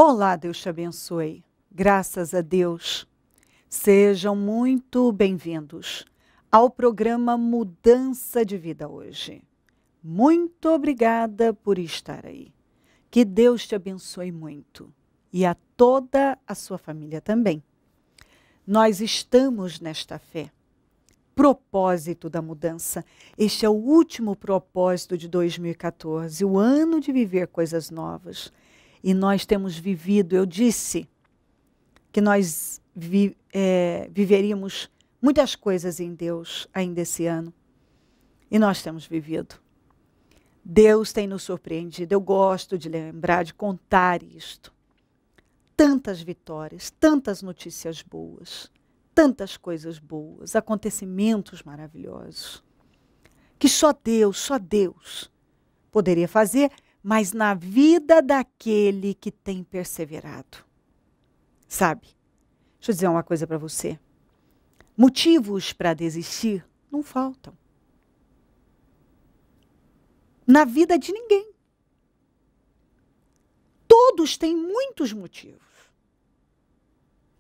Olá, Deus te abençoe. Graças a Deus. Sejam muito bem-vindos ao programa Mudança de Vida hoje. Muito obrigada por estar aí. Que Deus te abençoe muito e a toda a sua família também. Nós estamos nesta fé. Propósito da mudança. Este é o último propósito de 2014, o ano de viver coisas novas. E nós temos vivido, eu disse que nós viveríamos muitas coisas em Deus ainda esse ano. E nós temos vivido. Deus tem nos surpreendido. Eu gosto de lembrar, de contar isto. Tantas vitórias, tantas notícias boas, tantas coisas boas, acontecimentos maravilhosos. Que só Deus poderia fazer, mas na vida daquele que tem perseverado. Sabe? Deixa eu dizer uma coisa para você. Motivos para desistir não faltam. Na vida de ninguém. Todos têm muitos motivos.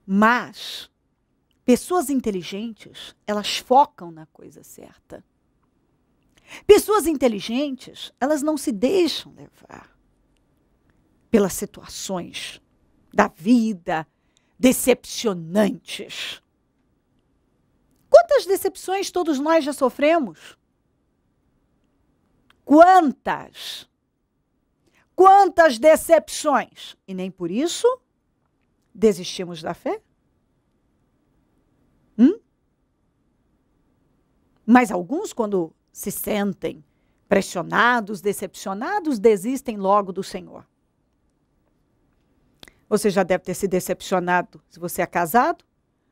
Mas pessoas inteligentes, elas focam na coisa certa. Pessoas inteligentes, elas não se deixam levar pelas situações da vida decepcionantes. Quantas decepções todos nós já sofremos? Quantas? Quantas decepções? E nem por isso desistimos da fé? Mas alguns, quando se sentem pressionados, decepcionados, desistem logo do Senhor. Você já deve ter se decepcionado se você é casado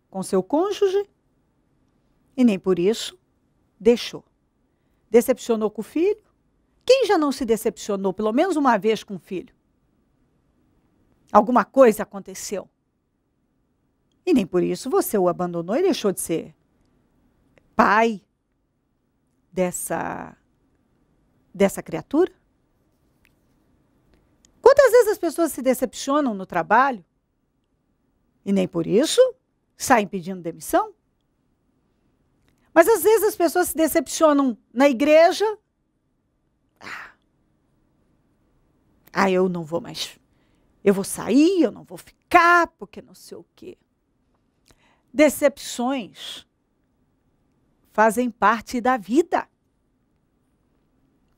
com seu cônjuge e nem por isso deixou. Decepcionou com o filho? Quem já não se decepcionou pelo menos uma vez com o filho? Alguma coisa aconteceu. E nem por isso você o abandonou e deixou de ser pai dessa criatura? Quantas vezes as pessoas se decepcionam no trabalho e nem por isso saem pedindo demissão? Mas às vezes as pessoas se decepcionam na igreja. Eu não vou mais, eu vou sair, eu não vou ficar, porque não sei o quê. Decepções fazem parte da vida.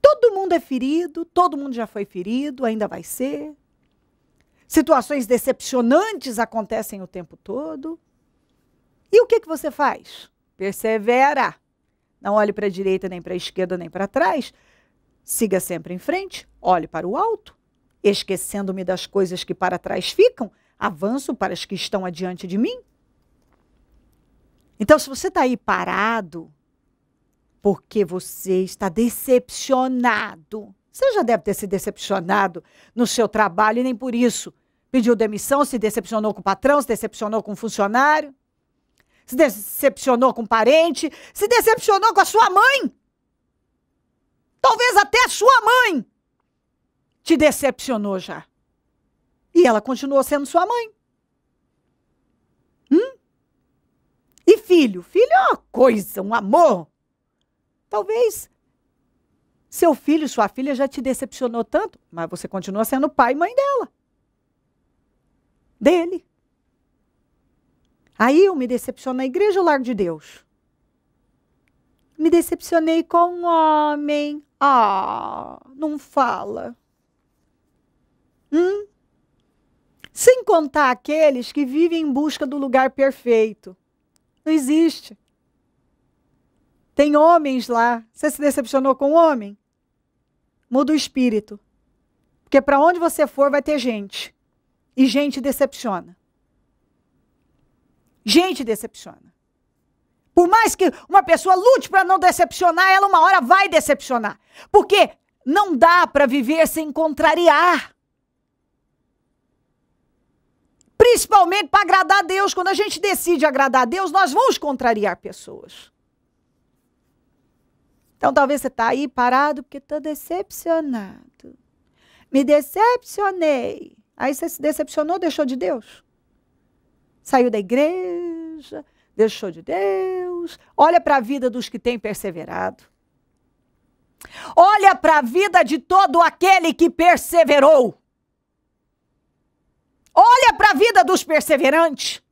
Todo mundo é ferido, todo mundo já foi ferido, ainda vai ser. Situações decepcionantes acontecem o tempo todo. E o que você faz? Persevera. Não olhe para a direita, nem para a esquerda, nem para trás. Siga sempre em frente, olhe para o alto. Esquecendo-me das coisas que para trás ficam, avanço para as que estão adiante de mim. Então, se você está aí parado, porque você está decepcionado, você já deve ter se decepcionado no seu trabalho e nem por isso pediu demissão, se decepcionou com o patrão, se decepcionou com o funcionário, se decepcionou com o parente, se decepcionou com a sua mãe. Talvez até a sua mãe te decepcionou já. E ela continuou sendo sua mãe. E filho? Filho é uma coisa, um amor. Talvez seu filho, sua filha já te decepcionou tanto, mas você continua sendo pai e mãe dele. Aí eu me decepciono na igreja ou largo de Deus? Me decepcionei com um homem. Não fala. Sem contar aqueles que vivem em busca do lugar perfeito. Não existe. Tem homens lá. Você se decepcionou com um homem? Muda o espírito. Porque para onde você for vai ter gente. E gente decepciona. Gente decepciona. Por mais que uma pessoa lute para não decepcionar, ela uma hora vai decepcionar. Porque não dá para viver sem contrariar. Principalmente para agradar a Deus. Quando a gente decide agradar a Deus, nós vamos contrariar pessoas. Então, talvez você está aí parado porque estou decepcionado. Me decepcionei. Aí você se decepcionou, deixou de Deus. Saiu da igreja, deixou de Deus. Olha para a vida dos que têm perseverado. Olha para a vida de todo aquele que perseverou. Olha para a vida dos perseverantes.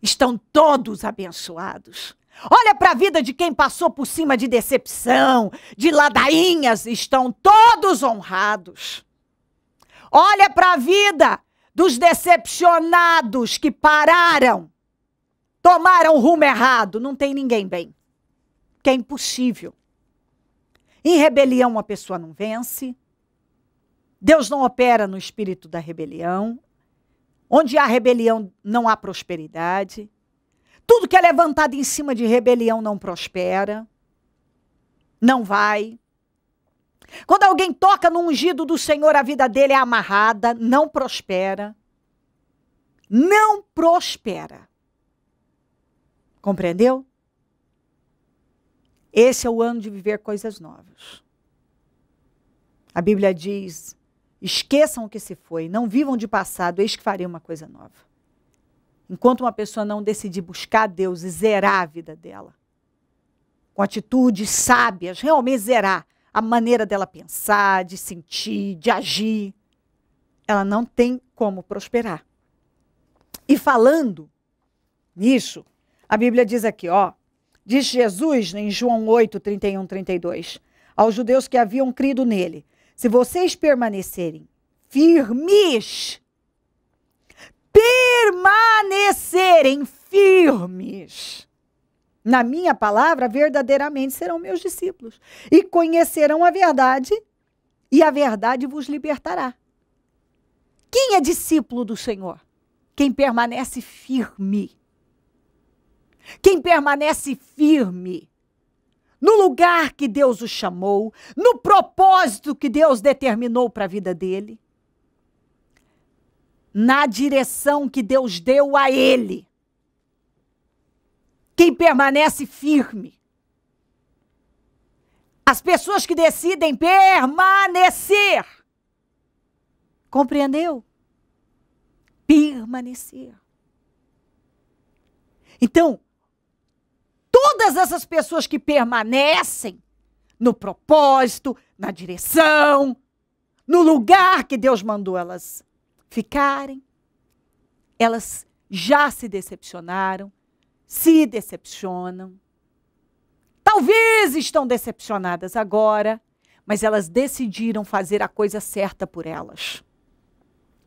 Estão todos abençoados. Olha para a vida de quem passou por cima de decepção, de ladainhas, estão todos honrados. Olha para a vida dos decepcionados que pararam, tomaram o rumo errado, não tem ninguém bem. Que é impossível. Em rebelião a pessoa não vence. Deus não opera no espírito da rebelião. Onde há rebelião não há prosperidade. Tudo que é levantado em cima de rebelião não prospera. Não vai. Quando alguém toca no ungido do Senhor, a vida dele é amarrada, não prospera. Não prospera. Compreendeu? Esse é o ano de viver coisas novas. A Bíblia diz, esqueçam o que se foi, não vivam de passado, eis que farei uma coisa nova. Enquanto uma pessoa não decidir buscar Deus e zerar a vida dela, com atitudes sábias, realmente zerar a maneira dela pensar, de sentir, de agir, ela não tem como prosperar. E falando nisso, a Bíblia diz aqui, ó, diz Jesus em João 8, 31, 32, aos judeus que haviam crido nele, se vocês permanecerem firmes, na minha palavra, verdadeiramente serão meus discípulos. E conhecerão a verdade, e a verdade vos libertará. Quem é discípulo do Senhor? Quem permanece firme. Quem permanece firme no lugar que Deus o chamou, no propósito que Deus determinou para a vida dele, na direção que Deus deu a ele. Quem permanece firme. As pessoas que decidem permanecer. Compreendeu? Permanecer. Então, todas essas pessoas que permanecem no propósito, na direção, no lugar que Deus mandou elas ficarem, elas já se decepcionaram, se decepcionam. Talvez estão decepcionadas agora, mas elas decidiram fazer a coisa certa por elas.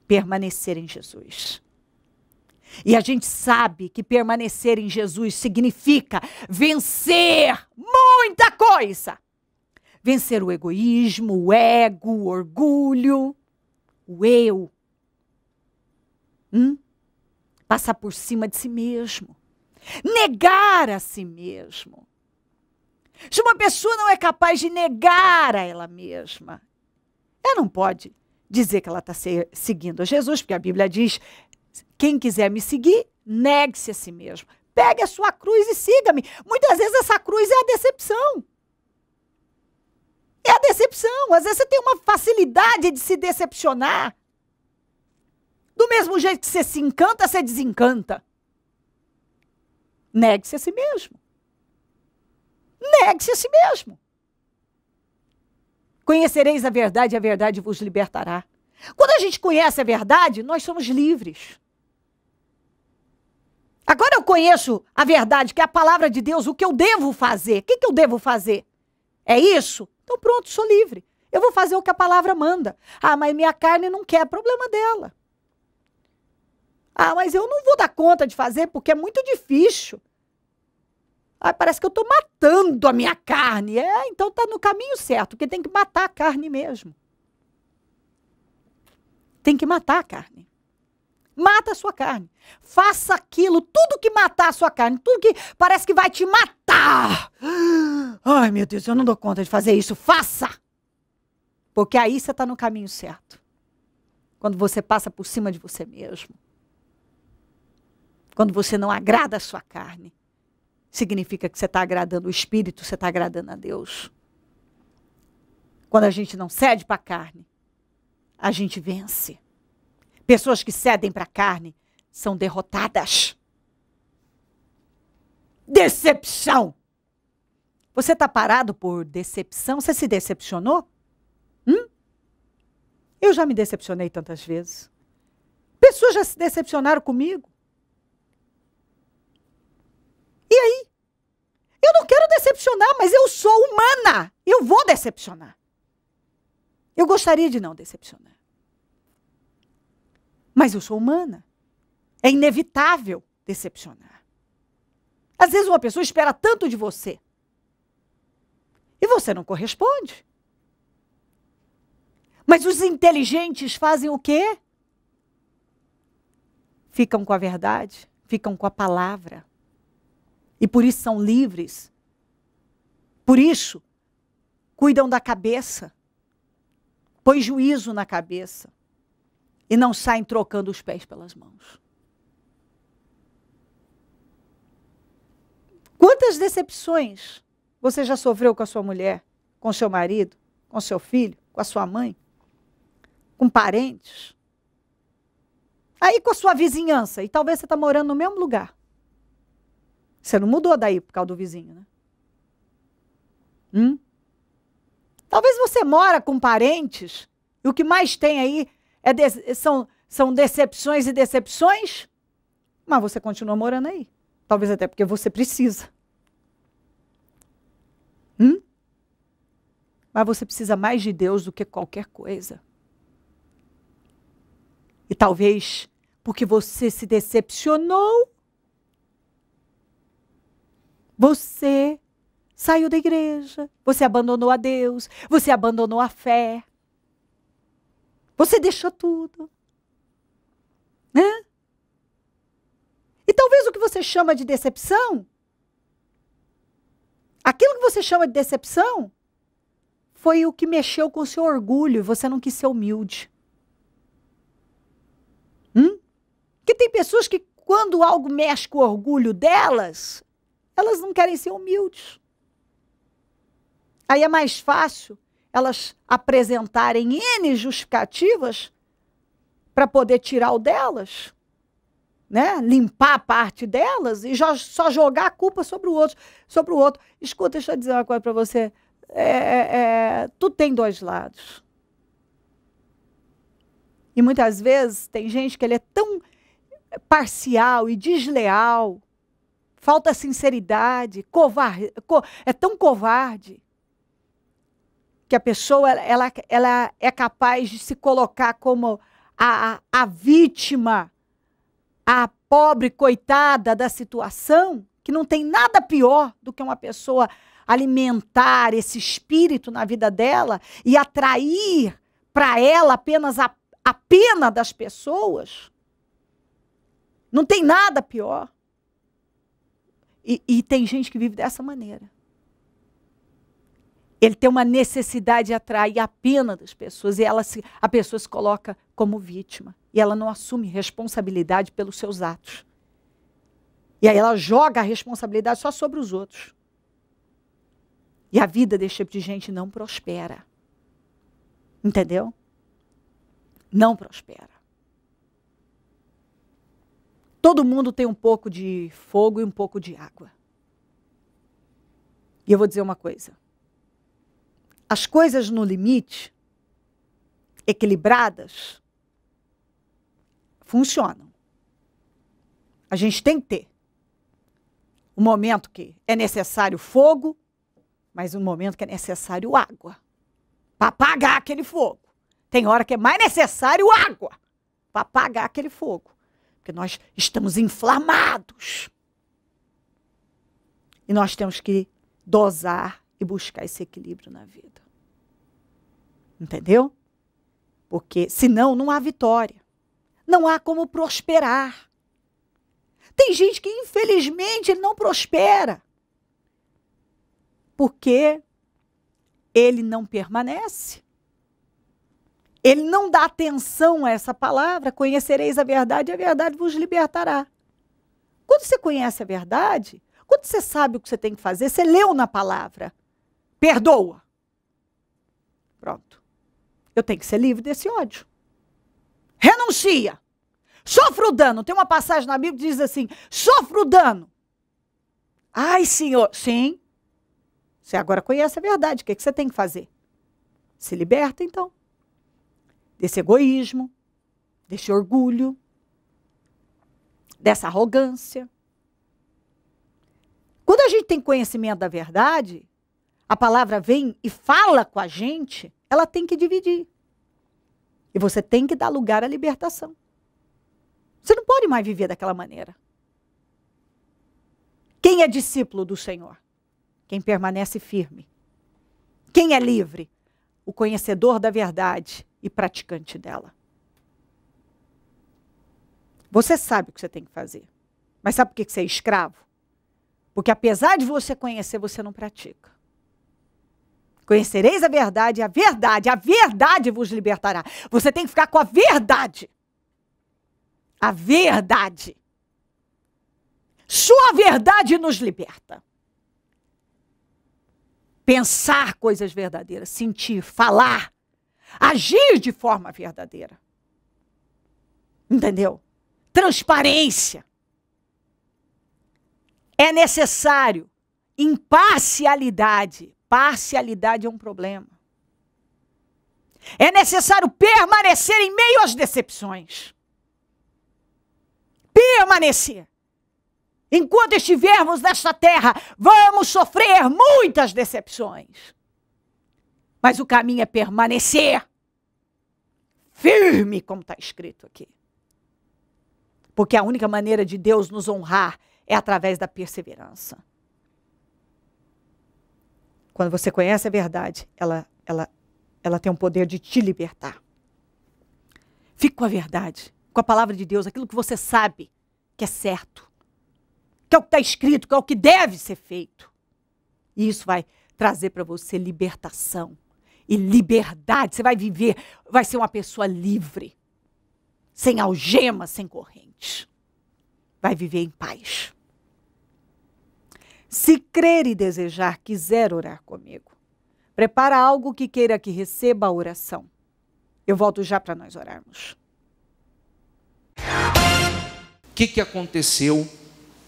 Permanecer em Jesus. E a gente sabe que permanecer em Jesus significa vencer muita coisa. Vencer o egoísmo, o ego, o orgulho, o eu. Passar por cima de si mesmo. Negar a si mesmo. Se uma pessoa não é capaz de negar a ela mesma, ela não pode dizer que ela está seguindo a Jesus, porque a Bíblia diz, quem quiser me seguir, negue-se a si mesmo. Pegue a sua cruz e siga-me. Muitas vezes essa cruz é a decepção. É a decepção. Às vezes você tem uma facilidade de se decepcionar. Do mesmo jeito que você se encanta, você desencanta. Negue-se a si mesmo. Negue-se a si mesmo. Conhecereis a verdade e a verdade vos libertará. Quando a gente conhece a verdade, nós somos livres. Agora eu conheço a verdade, que é a palavra de Deus, o que eu devo fazer. O que eu devo fazer? É isso? Então pronto, sou livre. Eu vou fazer o que a palavra manda. Ah, mas minha carne não quer, problema dela. Ah, mas eu não vou dar conta de fazer porque é muito difícil. Ah, parece que eu estou matando a minha carne. Então está no caminho certo, porque tem que matar a carne mesmo. Tem que matar a carne. Mata a sua carne. Faça aquilo, tudo que matar a sua carne, tudo que parece que vai te matar. Ai, meu Deus, eu não dou conta de fazer isso. Faça! Porque aí você está no caminho certo. Quando você passa por cima de você mesmo. Quando você não agrada a sua carne. Significa que você está agradando o Espírito, você está agradando a Deus. Quando a gente não cede para a carne, a gente vence. Pessoas que cedem para a carne são derrotadas. Decepção. Você está parado por decepção? Você se decepcionou? Eu já me decepcionei tantas vezes. Pessoas já se decepcionaram comigo. E aí? Eu não quero decepcionar, mas eu sou humana. Eu vou decepcionar. Eu gostaria de não decepcionar. Mas eu sou humana. É inevitável decepcionar. Às vezes uma pessoa espera tanto de você. E você não corresponde. Mas os inteligentes fazem o quê? Ficam com a verdade, ficam com a palavra. E por isso são livres. Por isso, cuidam da cabeça. Põe juízo na cabeça. E não saem trocando os pés pelas mãos. Quantas decepções você já sofreu com a sua mulher, com seu marido, com seu filho, com a sua mãe, com parentes? Aí com a sua vizinhança, e talvez você está morando no mesmo lugar. Você não mudou daí por causa do vizinho, né? Talvez você mora com parentes, e o que mais tem aí são decepções e decepções, mas você continua morando aí. Talvez até porque você precisa. Mas você precisa mais de Deus do que qualquer coisa. E talvez porque você se decepcionou, você saiu da igreja, você abandonou a Deus, você abandonou a fé, você deixou tudo. Né? E talvez o que você chama de decepção, aquilo que você chama de decepção, foi o que mexeu com o seu orgulho e você não quis ser humilde. Porque tem pessoas que quando algo mexe com o orgulho delas, elas não querem ser humildes. Aí é mais fácil elas apresentarem N justificativas para poder tirar o delas, né? Limpar a parte delas e só jogar a culpa sobre o outro. Escuta, deixa eu dizer uma coisa para você. Tudo tem dois lados. E muitas vezes tem gente que ele é tão parcial e desleal, falta sinceridade, é tão covarde, que a pessoa ela é capaz de se colocar como a vítima, a pobre coitada da situação, que não tem nada pior do que uma pessoa alimentar esse espírito na vida dela e atrair para ela apenas a pena das pessoas. Não tem nada pior. E tem gente que vive dessa maneira. Ele tem uma necessidade de atrair a pena das pessoas e a pessoa se coloca como vítima. E ela não assume responsabilidade pelos seus atos. E aí ela joga a responsabilidade só sobre os outros. E a vida desse tipo de gente não prospera. Entendeu? Não prospera. Todo mundo tem um pouco de fogo e um pouco de água. E eu vou dizer uma coisa. As coisas no limite, equilibradas, funcionam. A gente tem que ter um momento que é necessário fogo, mas um momento que é necessário água. Para apagar aquele fogo. Tem hora que é mais necessário água para apagar aquele fogo. Porque nós estamos inflamados. E nós temos que dosar e buscar esse equilíbrio na vida. Entendeu? Porque senão não há vitória. Não há como prosperar. Tem gente que infelizmente ele não prospera. Porque ele não permanece. Ele não dá atenção a essa palavra, conhecereis a verdade vos libertará. Quando você conhece a verdade, quando você sabe o que você tem que fazer, você leu na palavra, perdoa. Pronto. Eu tenho que ser livre desse ódio. renuncia. Sofre o dano. Tem uma passagem na Bíblia que diz assim, sofre o dano. Ai, Senhor, sim. Você agora conhece a verdade, o que você tem que fazer? Se liberta, então. Desse egoísmo, desse orgulho, dessa arrogância. Quando a gente tem conhecimento da verdade, a palavra vem e fala com a gente, ela tem que dividir. E você tem que dar lugar à libertação. Você não pode mais viver daquela maneira. Quem é discípulo do Senhor? Quem permanece firme. Quem é livre? O conhecedor da verdade e praticante dela. Você sabe o que você tem que fazer. Mas sabe por que você é escravo? Porque apesar de você conhecer, você não pratica. Conhecereis a verdade vos libertará. Você tem que ficar com a verdade. A verdade. Sua verdade nos liberta. Pensar coisas verdadeiras, sentir, falar, agir de forma verdadeira. Entendeu? Transparência. É necessário imparcialidade. Parcialidade é um problema. É necessário permanecer em meio às decepções. Permanecer. Enquanto estivermos nesta terra, vamos sofrer muitas decepções. Mas o caminho é permanecer firme, como está escrito aqui. Porque a única maneira de Deus nos honrar é através da perseverança. Quando você conhece a verdade, ela tem o poder de te libertar. Fique com a verdade, com a palavra de Deus, aquilo que você sabe que é certo, que é o que está escrito, que é o que deve ser feito. E isso vai trazer para você libertação e liberdade. Você vai viver, vai ser uma pessoa livre, sem algemas, sem correntes. Vai viver em paz. Se crer e desejar, quiser orar comigo, prepara algo que queira que receba a oração. Eu volto já para nós orarmos. O que aconteceu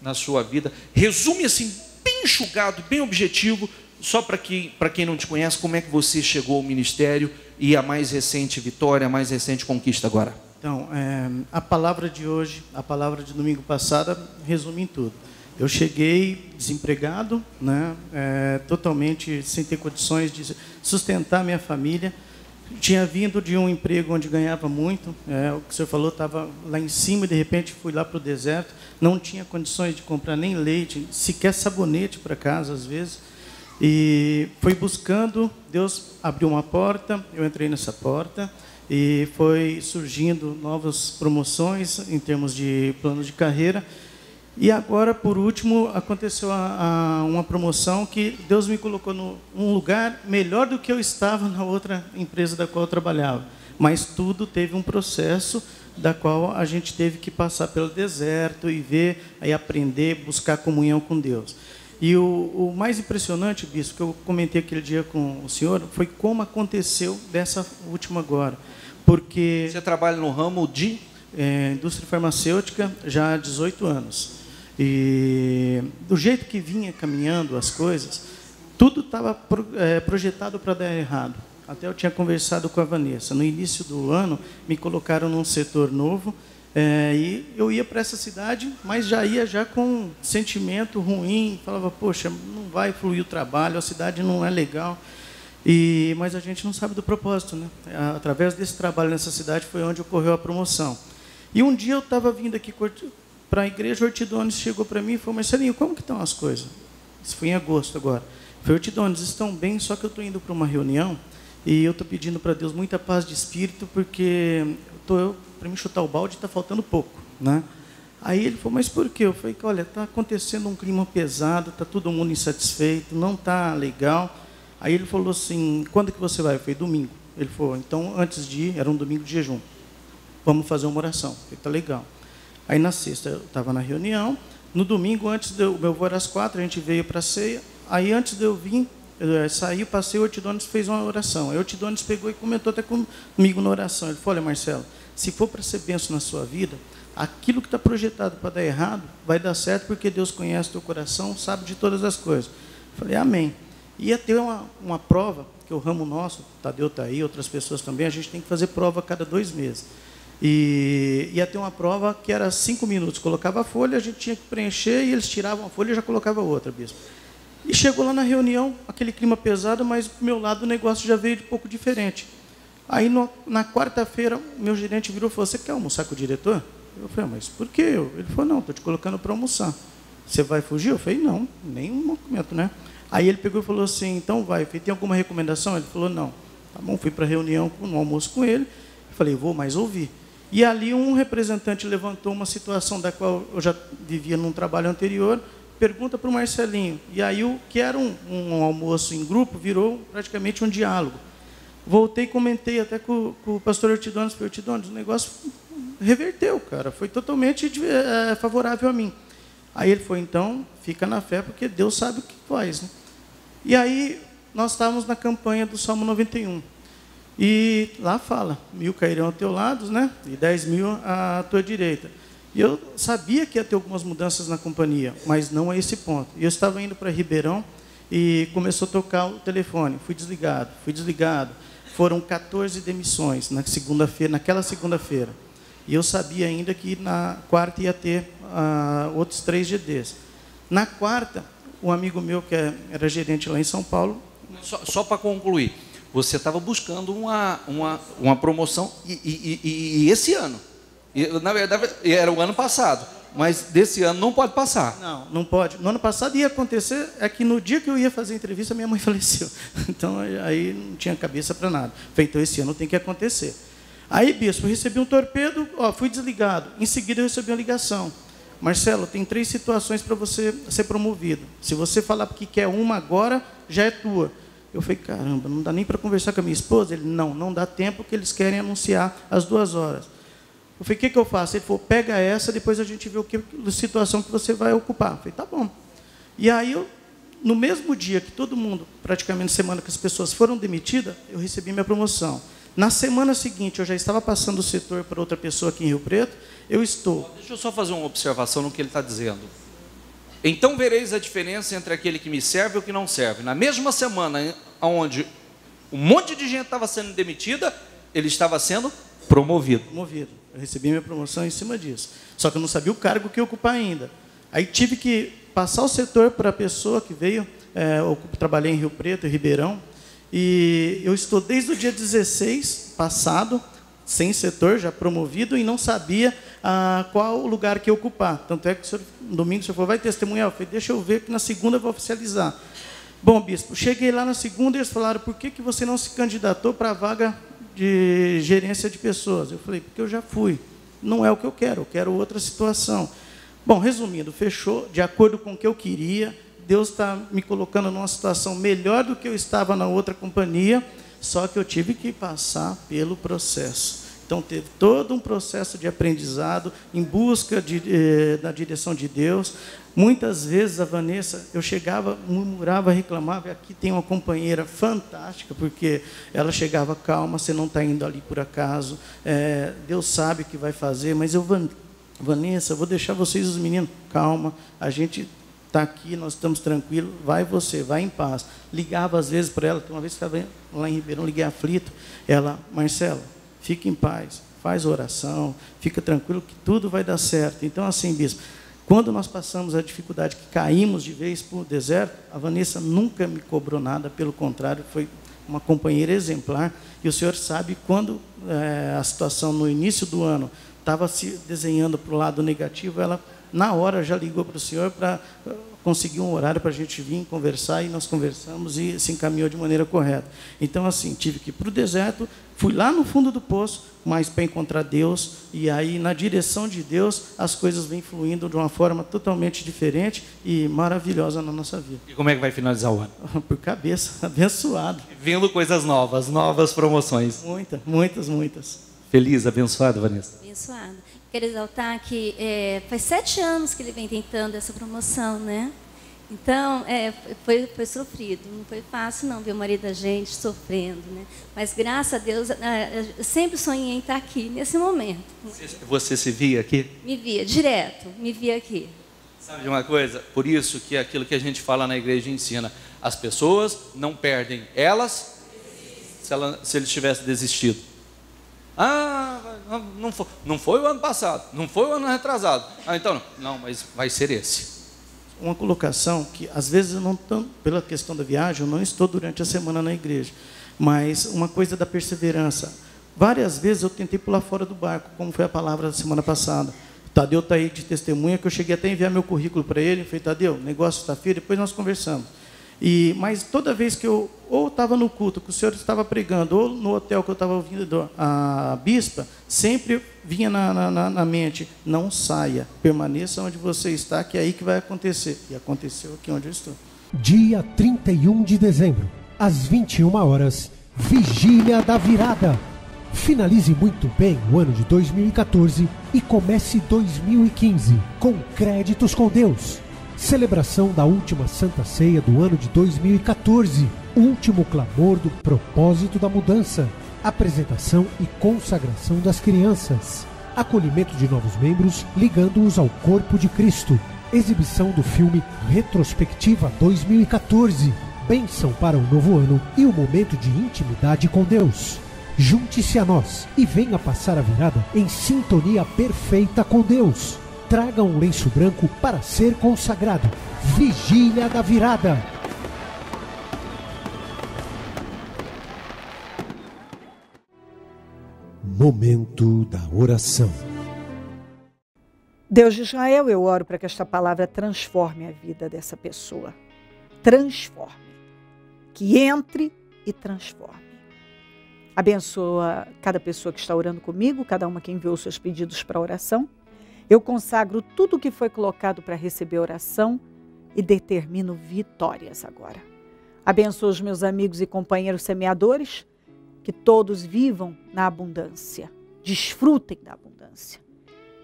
na sua vida? Resume assim, bem enxugado, bem objetivo, só para quem não te conhece, como é que você chegou ao ministério e a mais recente vitória, a mais recente conquista agora? Então, a palavra de hoje, a palavra de domingo passado, resume em tudo. Eu cheguei desempregado, né, totalmente sem ter condições de sustentar minha família. Tinha vindo de um emprego onde ganhava muito, o que o senhor falou, estava lá em cima e de repente fui lá para o deserto. Não tinha condições de comprar nem leite, sequer sabonete para casa às vezes. E fui buscando, Deus abriu uma porta, eu entrei nessa porta e foi surgindo novas promoções em termos de plano de carreira. E agora, por último, aconteceu uma promoção que Deus me colocou num lugar melhor do que eu estava na outra empresa da qual eu trabalhava. Mas tudo teve um processo da qual a gente teve que passar pelo deserto e ver, aí aprender, buscar comunhão com Deus. E o mais impressionante, bispo, que eu comentei aquele dia com o senhor, foi como aconteceu dessa última agora. Porque você trabalha no ramo de indústria farmacêutica já há 18 anos. E do jeito que vinha caminhando as coisas, tudo estava projetado para dar errado. Até eu tinha conversado com a Vanessa. No início do ano, me colocaram num setor novo, e eu ia para essa cidade, mas já ia com um sentimento ruim. Falava, poxa, não vai fluir o trabalho, a cidade não é legal. Mas a gente não sabe do propósito, né? Através desse trabalho nessa cidade foi onde ocorreu a promoção. E um dia eu estava vindo aqui para a igreja, o Ortidones chegou para mim e falou, Marcelinho, como que estão as coisas? Isso foi em agosto agora. Foi, Ortidones, estão bem, só que eu estou indo para uma reunião e eu estou pedindo para Deus muita paz de espírito, porque para me chutar o balde está faltando pouco, né? Aí ele falou, mas por quê? Eu falei, olha, está acontecendo um clima pesado, está todo mundo insatisfeito, não está legal. Aí ele falou assim, quando que você vai? Eu falei, domingo. Ele falou, então antes de ir, era um domingo de jejum, vamos fazer uma oração. Eu falei, tá legal. Aí na sexta eu estava na reunião, no domingo, o meu voo era às 4, a gente veio para a ceia, aí antes de eu vir, Eu saí, passei, o Ortidones fez uma oração. Aí o Ortidones pegou e comentou até comigo na oração. Ele falou: olha, Marcelo, se for para ser bênção na sua vida, aquilo que está projetado para dar errado, vai dar certo, porque Deus conhece o teu coração, sabe de todas as coisas. Eu falei: amém. Ia ter uma prova, que o ramo nosso, o Tadeu está aí, outras pessoas também, a gente tem que fazer prova a cada 2 meses. E ia ter uma prova que era 5 minutos, colocava a folha, a gente tinha que preencher, e eles tiravam a folha e já colocava outra, bispo. E chegou lá na reunião, aquele clima pesado, mas do meu lado o negócio já veio de pouco diferente. Aí na quarta-feira, o meu gerente virou e falou: você quer almoçar com o diretor? Eu falei: mas por quê? Ele falou: não, estou te colocando para almoçar. Você vai fugir? Eu falei: não, nenhum momento, né? Aí ele pegou e falou assim: então vai. Eu falei: tem alguma recomendação? Ele falou: não. Tá bom, fui para a reunião, no almoço com ele. Eu falei: vou mais ouvir. E ali um representante levantou uma situação da qual eu já vivia num trabalho anterior, pergunta para o Marcelinho. E aí o que era um almoço em grupo virou praticamente um diálogo. Voltei e comentei até com o pastor Ortidones. Falei: Ortidones, o negócio reverteu, cara. Foi totalmente favorável a mim. Aí ele foi: então, fica na fé, porque Deus sabe o que faz, né? E aí nós estávamos na campanha do Salmo 91. E lá fala: 1000 cairão ao teu lado, né? E 10.000 à tua direita. E eu sabia que ia ter algumas mudanças na companhia, mas não a esse ponto. E eu estava indo para Ribeirão e começou a tocar o telefone. Fui desligado. Foram 14 demissões naquela segunda-feira. E eu sabia ainda que na quarta ia ter outros 3 GDs. Na quarta, um amigo meu que era gerente lá em São Paulo... Só para concluir, você estava buscando uma promoção e esse ano... Na verdade, era o ano passado, mas desse ano não pode passar. Não pode. No ano passado ia acontecer, é que no dia que eu ia fazer a entrevista, minha mãe faleceu. Então, aí não tinha cabeça para nada. Falei: então, esse ano tem que acontecer. Aí, bispo, eu recebi um torpedo, fui desligado. Em seguida, eu recebi uma ligação: Marcelo, tem 3 situações para você ser promovido. Se você falar que quer uma agora, já é tua. Eu falei: caramba, não dá nem para conversar com a minha esposa? Ele: não dá tempo, que eles querem anunciar às 2 horas. Eu falei: o que eu faço? Ele falou: pega essa, depois a gente vê a situação que você vai ocupar. Eu falei: tá bom. E aí, no mesmo dia que todo mundo, praticamente semana que as pessoas foram demitidas, eu recebi minha promoção. Na semana seguinte, eu já estava passando o setor para outra pessoa aqui em Rio Preto. Deixa eu só fazer uma observação no que ele está dizendo. Então vereis a diferença entre aquele que me serve e o que não serve. Na mesma semana onde um monte de gente estava sendo demitida, ele estava sendo promovido. Eu recebi minha promoção em cima disso. Só que eu não sabia o cargo que ia ocupar ainda. Aí tive que passar o setor para a pessoa que veio. Eu trabalhei em Rio Preto, em Ribeirão. E eu estou desde o dia 16 passado, sem setor, já promovido, e não sabia qual o lugar que ia ocupar. Tanto é que no domingo o senhor falou: vai testemunhar? Eu falei: deixa eu ver, que na segunda eu vou oficializar. Bom, bispo, cheguei lá na segunda e eles falaram: por que você não se candidatou para a vaga de gerência de pessoas? Eu falei: porque eu já fui. Não é o que eu quero outra situação. Bom, resumindo, fechou de acordo com o que eu queria. Deus está me colocando numa situação melhor do que eu estava na outra companhia, só que eu tive que passar pelo processo. Então, teve todo um processo de aprendizado, em busca da direção de Deus. Muitas vezes, a Vanessa, eu chegava, murmurava, reclamava, e aqui tem uma companheira fantástica, porque ela chegava: calma, você não está indo ali por acaso, Deus sabe o que vai fazer, mas Vanessa, eu vou deixar vocês, os meninos, calma, a gente está aqui, nós estamos tranquilos, vai você, vai em paz. Ligava às vezes para ela, uma vez que estava lá em Ribeirão, liguei aflito, ela: Marcelo, fique em paz, faz oração, fica tranquilo que tudo vai dar certo. Então, assim, bispo, quando nós passamos a dificuldade, que caímos de vez para o deserto, a Vanessa nunca me cobrou nada, pelo contrário, foi uma companheira exemplar. E o senhor sabe, quando a situação no início do ano estava se desenhando para o lado negativo, ela na hora já ligou para o senhor para conseguir um horário para a gente vir conversar, e nós conversamos e se encaminhou de maneira correta. Então, assim, tive que ir para o deserto, fui lá no fundo do poço, mas para encontrar Deus, e aí, na direção de Deus, as coisas vêm fluindo de uma forma totalmente diferente e maravilhosa na nossa vida. E como é que vai finalizar o ano? Por cabeça, abençoado. Vendo coisas novas promoções. Muitas. Feliz, abençoado, Vanessa? Abençoado. Quero exaltar que faz 7 anos que ele vem tentando essa promoção, né? Então, foi sofrido, não foi fácil não ver o marido da gente sofrendo, né? Mas graças a Deus, eu sempre sonhei em estar aqui, nesse momento. Você se via aqui? Me via, direto, me via aqui. Sabe de uma coisa? Por isso que aquilo que a gente fala na igreja ensina, as pessoas não perdem elas se eles tivessem desistido. Não foi o ano passado, não foi o ano retrasado. Então não, mas vai ser esse. Uma colocação que, às vezes, eu não tô, pela questão da viagem, eu não estou durante a semana na igreja, mas uma coisa da perseverança. Várias vezes eu tentei pular fora do barco, como foi a palavra da semana passada. Tadeu está aí de testemunha, que eu cheguei até a enviar meu currículo para ele. Falei, Tadeu, o negócio está feio, depois nós conversamos. Mas toda vez que eu ou estava no culto que o senhor estava pregando, ou no hotel que eu estava ouvindo a bispa, sempre vinha na mente, não saia, permaneça onde você está, que é aí que vai acontecer. E aconteceu aqui onde eu estou. Dia 31 de dezembro, às 21 horas, Vigília da Virada. Finalize muito bem o ano de 2014 e comece 2015 com créditos com Deus. Celebração da última Santa Ceia do ano de 2014. Último clamor do propósito da mudança. Apresentação e consagração das crianças. Acolhimento de novos membros, ligando-os ao corpo de Cristo. Exibição do filme Retrospectiva 2014. Bênção para um novo ano e um momento de intimidade com Deus. Junte-se a nós e venha passar a virada em sintonia perfeita com Deus. Traga um lenço branco para ser consagrado. Vigília da Virada. Momento da oração. Deus de Israel, eu oro para que esta palavra transforme a vida dessa pessoa. Transforme. Que entre e transforme. Abençoa cada pessoa que está orando comigo, cada uma que enviou seus pedidos para oração. Eu consagro tudo o que foi colocado para receber oração e determino vitórias agora. Abençoa os meus amigos e companheiros semeadores, que todos vivam na abundância, desfrutem da abundância.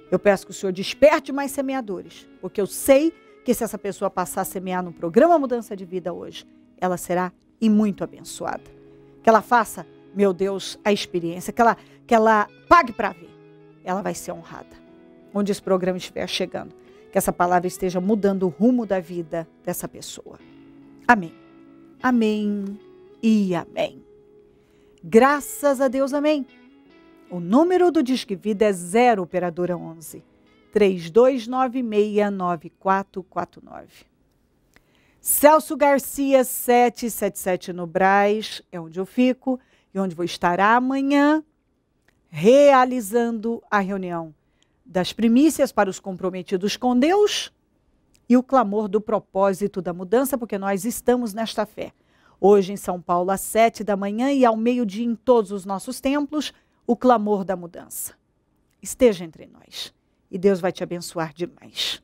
Eu peço que o Senhor desperte mais semeadores, porque eu sei que se essa pessoa passar a semear no programa Mudança de Vida hoje, ela será e muito abençoada. Que ela faça, meu Deus, a experiência, que ela pague para ver, ela vai ser honrada. Onde esse programa estiver chegando, que essa palavra esteja mudando o rumo da vida dessa pessoa. Amém. Amém e amém. Graças a Deus, amém. O número do Disque Vida é 0 operadora 11 32969449. Celso Garcia 777 no Brás, é onde eu fico e onde vou estar amanhã realizando a reunião das primícias para os comprometidos com Deus e o clamor do propósito da mudança, porque nós estamos nesta fé. Hoje em São Paulo, às 7 da manhã e ao meio-dia em todos os nossos templos, o clamor da mudança. Esteja entre nós e Deus vai te abençoar demais.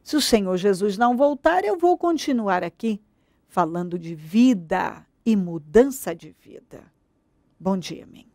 Se o Senhor Jesus não voltar, eu vou continuar aqui falando de vida e mudança de vida. Bom dia, amém.